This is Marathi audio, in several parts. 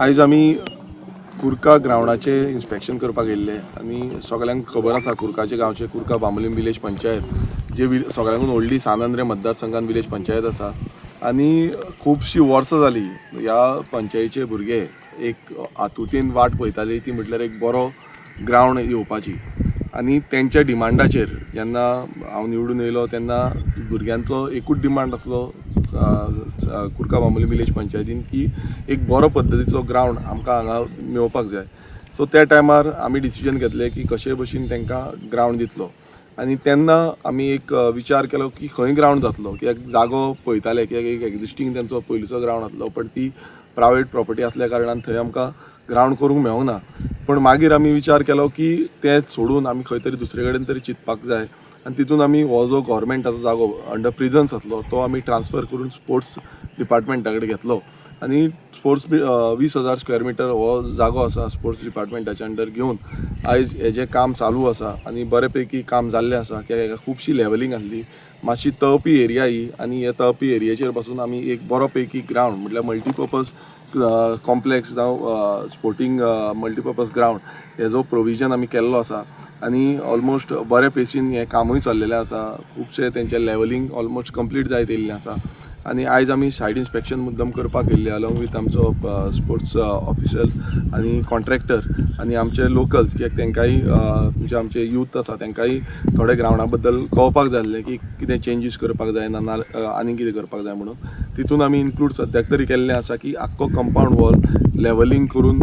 आयज आमी कुर्का ग्रावंडाचे इन्स्पेक्शन करपाक गेल्ले आनी सगळ्यांक खबर आसा कुर्काचे गांवचे कुर्का बांबोलीम विलेज पंचायत जे सगळ्यांकून व्हडली सानंद्रे मतदारसंघान विलेज पंचायत आसा आनी खुबशीं वर्सां जालीं ह्या पंचायतीचे भुरगे एक हातुंतल्यान वाट पळयताली ती म्हटल्यार एक बरो ग्रावंड येवपाची आनी तेंच्या डिमांडाचेर जेन्ना हांव निवडून येयलो तेन्ना भुरग्यांचो एकूच डिमांड आसलो कुर्का बांबोलीम विलेज पंचायतीन की एक बरो पद्दतीचो ग्रावंड आमकां हांगा मेळोवपाक जाय. सो त्या टायमार आमी डिसिजन घेतलें की कशे भशेन तांकां ग्रावंड दितलो आनी तेन्ना आमी एक विचार केलो की खंय ग्रावंड जातलो कित्याक जागो पळयताले कित्याक एक एक्जिस्टींग तेंचो पयलींचो ग्रावंड आसलो पण ती प्रायवेट प्रॉपर्टी आसल्या कारणान थंय आमकां ग्रावंड करूंक मेळोंक ना. पण मागीर आमी विचार केलो की तें सोडून आमी खंय तरी दुसरे कडेन तरी चिंतपाक जाय आनी तितून आमी हो जो गव्हर्मेंटाचो जागो अंडर प्रिजन्स आसलो तो आमी ट्रान्सफर करून स्पोर्ट्स डिपार्टमेंटा कडेन घेतलो आनी स्पोर्ट्स 20,000 स्क्वेअर मिटर हो जागो आसा स्पोर्ट्स डिपार्टमेंटाच्या अंडर घेवन आयज हेजें काम चालू आसा आनी बऱ्यापैकी काम जाल्लें आसा कित्याक हाका खुबशी लेवलिंग आसली मातशी तळपी एरिया ही आनी ह्या तळपी एरियेचेर पासून आमी एक बरो पैकी ग्रावंड म्हटल्यार मल्टीपर्पज कॉम्प्लेक्स जावं स्पोर्टींग मल्टीपर्पज ग्रावंड हेजो प्रोविजन आमी केल्लो आसा आनी ऑलमोस्ट बऱ्या पेसीन हें कामूय चल्लेलें आसा. खुबशे तेंचें लेवलिंग ऑलमोस्ट कंप्लीट जायत येयल्लें आसा आनी आयज आमी सायड इन्स्पेक्शन मुद्दम करपाक गेल्ले अलॉंग वीथ आमचो स्पोर्ट्स ऑफिसर आनी कॉन्ट्रॅक्टर आनी आमचे लोकल्स कित्याक तेंकांय म्हणजे आमचे यूथ आसा तेंकांय थोडे ग्रावंडा बद्दल कळपाक जाय आसलें की कितें चेंजीस करपाक जाय ना आनी कितें करपाक जाय म्हणून तितून आमी इन्क्लूड सद्याक तरी केल्लें आसा की आख्खो कंपावंड वॉल लेवलिंग करून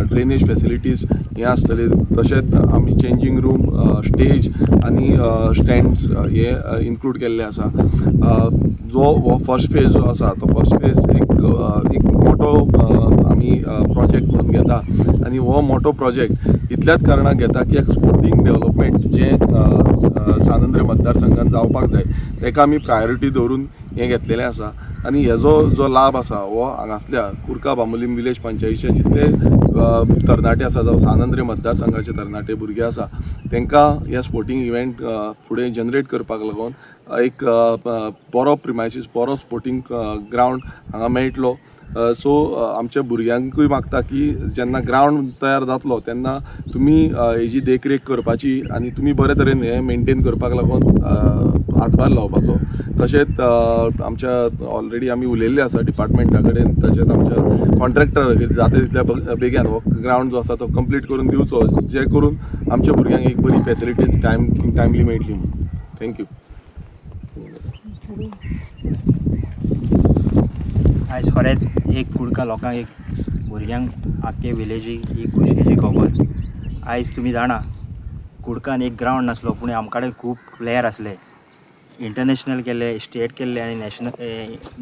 ड्रेनेज फॅसिलिटीज हें आसतले तशेंच आमी चेंजींग रूम स्टेज आनी स्टँड्स हे इन्क्लूड केल्ले आसा. जो हो फर्स्ट फेज जो आसा तो फर्स्ट फेज एक मोठो आमी प्रोजेक्ट म्हणून घेता आनी हो मोठो प्रोजेक्ट इतल्याच कारणाक घेता की एक स्पोर्टींग डेव्हलपमेंट जें सानंद्रे मतदारसंघान जावपाक जाय ताका आमी प्रायोरिटी दवरून हें घेतलेलें आसा आनी हेजो जो लाभ आसा हो हांगासल्या कुर्का बांबोलीम विलेज पंचायतीचे जितले तरणाटे आसा जावं सानंद्रे मतदारसंघाचे तरणाटे भुरगे आसा तांकां ह्या स्पोर्टींग इव्हेंट फुडें जनरेट करपाक लागून एक बरो प्रिमायसीस बरो स्पोर्टींग ग्रावंड हांगा मेळटलो. सो आमच्या भुरग्यांकूय मागता की जेन्ना ग्रावंड तयार जातलो तेन्ना तुमी हेजी देखरेख करपाची आनी तुमी बरे तरेन हें मेनटेन करपाक लागून हातभार लावपाचो. तशेंच आमच्या ऑलरेडी आमी उलयल्ले आसा डिपार्टमेंटा कडेन तशेंच आमच्या कॉन्ट्रॅक्टर जाता तितल्या बेगीन हो ग्रावंड जो आसा तो कंप्लीट करून दिवचो जे करून आमच्या भुरग्यांक एक बरी फॅसिलिटीज टायमली मेळटली म्हणून. थँक्यू. आयज खरेंच एक कुडका लोकांक एक भुरग्यांक आख्खे विलेजीक ही खुशयेची खबर. आयज तुमी जाणा कुडकान एक ग्रावंड नासलो पूण आमचे कडेन खूब प्लेयर आसले इंटरनॅशनल केले स्टेट केल्ले आनी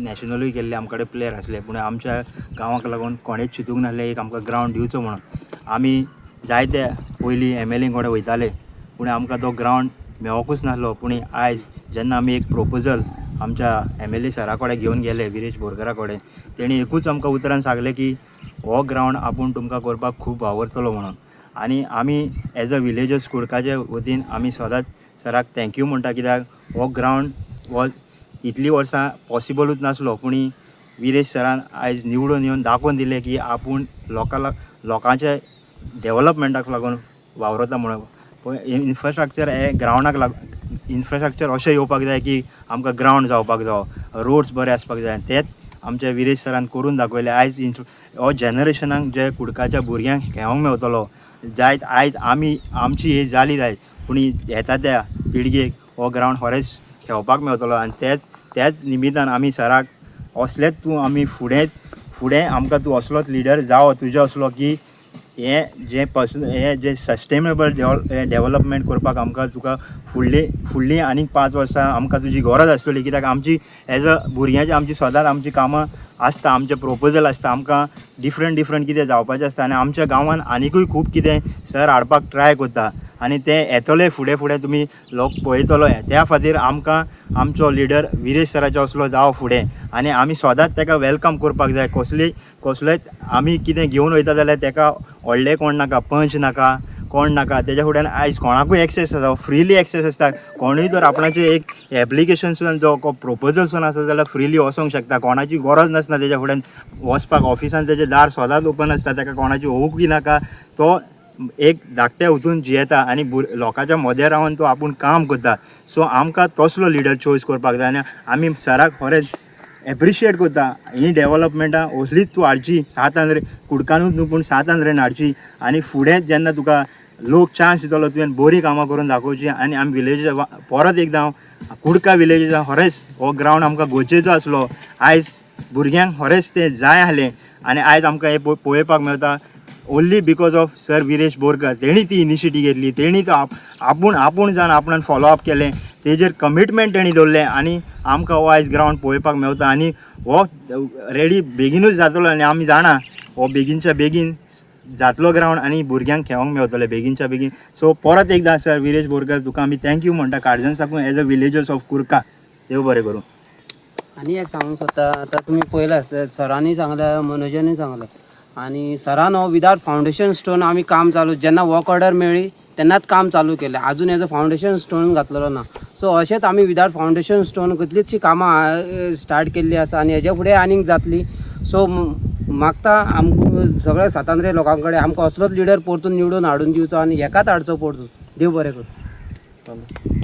नॅशनलूय केल्ले आमचे कडेन प्लेयर आसले पूण आमच्या गांवाक लागून कोणेच चिंतूंक नासले एक आमकां ग्रावंड दिवचो म्हणून. आमी जायते पयलीं MLA कडेन वयताले पूण आमकां तो ग्रावंड मेळोकूच नासलो पूण आयज जेन्ना आमी एक प्रपोजल आमच्या MLA सरा कडेन घेवन गेले विरेश बोरकारा कडेन तेणी एकूच आमकां उतरान सांगलें की हो ग्रावंड आपूण तुमकां करपाक खूब आवडटलो म्हणून. आनी आमी एज अ विलेजर्स कुडकाचे वतीन आमी सदांच सराक थँक्यू म्हणटा कित्याक हो ग्रावंड हो इतलीं वर्सां पॉसिबलूच नासलो पूण विरेश सरान आयज निवडून येवन दाखोवन दिलें की आपूण लोकांच्या डेवलपमेंटाक लागून वावरता म्हणून. पण इन्फ्रास्ट्रक्चर हे ग्रावंडाक इन्फ्रास्ट्रक्चर अशें येवपाक जाय की आमकां ग्रावंड जावपाक जाय रोड्स बरे आसपाक जाय तेच आमच्या विरेश सरान करून दाखयलें. आयज हो जनरेशनाक जे कुडकाच्या भुरग्यांक खेळोंक मेळटलो जायत आयज आमची एज जाली जायत पूण येता त्या पिळगेक हो ग्रावंड खरेंच खेळपाक मेळटलो आनी त्याच निमित्तान आमी सराक असलेच तूं आमी फुडें आमकां तूं असलोच लिडर जावं तुजें असलो की हें जें सस्टेनेबल डेवलपमेंट करपाक आमकां तुका फुडलीं आनीक 5 वर्सां आमकां तुजी गरज आसतली कित्याक आमची एज अ भुरग्यांची आमची सदांच आमची कामां आसता आमचे प्रोपोजल आसता आमकां डिफरंट कितें जावपाचें आसता आनी आमच्या गांवांत आनिकूय खूब कितें सर हाडपाक ट्राय करता आनी ते येतले फुडें तुमी लोक पळयतलो त्या खातीर आमकां आमचो लिडर विरेश सराचो असलो जावं फुडें आनी आमी सदांच ताका वेलकम करपाक जाय. कसलेंच आमी कितें घेवन वयता जाल्यार ताका व्हडलें कोण नाका पंच नाका कोण नाका तेज्या फुड्यान आयज कोणाकूय एक्सेस आसा फ्रीली एक्सेस आसता. कोणूय जर आपणाचें एक एप्लिकेशन सुद्दां जो प्रोपोजल सुद्दां आसा जाल्यार फ्रीली वचोंक शकता. कोणाची गरज नासता तेज्या फुड्यान वचपाक. ऑफिसान तेजें दार सदांच ओपन आसता, ताका कोणाची होवूंकय नाका. तो एक धाकट्या हितून जियेता आनी लोकांच्या मदें रावन तो आपूण काम करता. सो आमकां तसलो लिडर चॉयस करपाक जाय आनी आमी सराक खरेंच एप्रिशिएट करता. ही डेवलपमेंटां असलीच तूं हाडची, सात आंद्रे कुडकानूच न्हू पूण सात आंद्रेन हाडची. आनी फुडें जेन्ना तुका लोक चान्स दितलो तुवें बरी कामां करून दाखोवची. आनी आमी विलेज परत एकदां कुडका विलेजीचा खरेंच हो ग्रावंड आमकां गोंयचेचो आसलो. आयज भुरग्यांक खरेंच तें जाय आहलें आनी आयज आमकां हें पळोवपाक मेळटा only because of sir Viresh Borkar. तेणी ती इनिशिएटीव घेतली, तेणी तो आपूण जावन आपणान फॉलोअप केलें, तेजेर कमिटमेंट तेणी दवरलें आनी आमकां हो आयज ग्रावंड पळोवपाक मेवता. आनी हो रेडी बेगीनूच जातलो आनी आमी जाणा हो बेगीनच्या बेगीन जातलो ग्रावंड आनी भुरग्यांक खेळोंक मेवतले बेगीनच्या बेगीन. सो परत एकदां सर विरेश बोरकर तुका आमी थँक्यू म्हणटा काळजान साकून एज अ विलेजर्स ऑफ कुर्का. देव बरें करूं. आणि एक सांगूंक सोदता, आता तुम्ही पळयलां सरांनी सांगलें, मनोजांनी सांगलें आणि सरान हो विदाउट फावंडेशन स्टोन आमी काम चालू जेन्ना वर्क ऑर्डर मेळ्ळी तेन्नाच काम चालू केलें. अजून हेजो फावंडेशन स्टोन घातलेलो ना. सो अशेंच आमी विदाउट फावंडेशन स्टोन कसलीचशी कामां स्टार्ट केल्ली आसा आनी हेज्या फुडें आनीक जातली. सो मागता आमकां सगळ्या सातांद्रे लोकां कडेन आमकां असलोच लिडर परतून निवडून हाडून दिवचो आनी हेकाच हाडचो परतून. देव बरें करूं.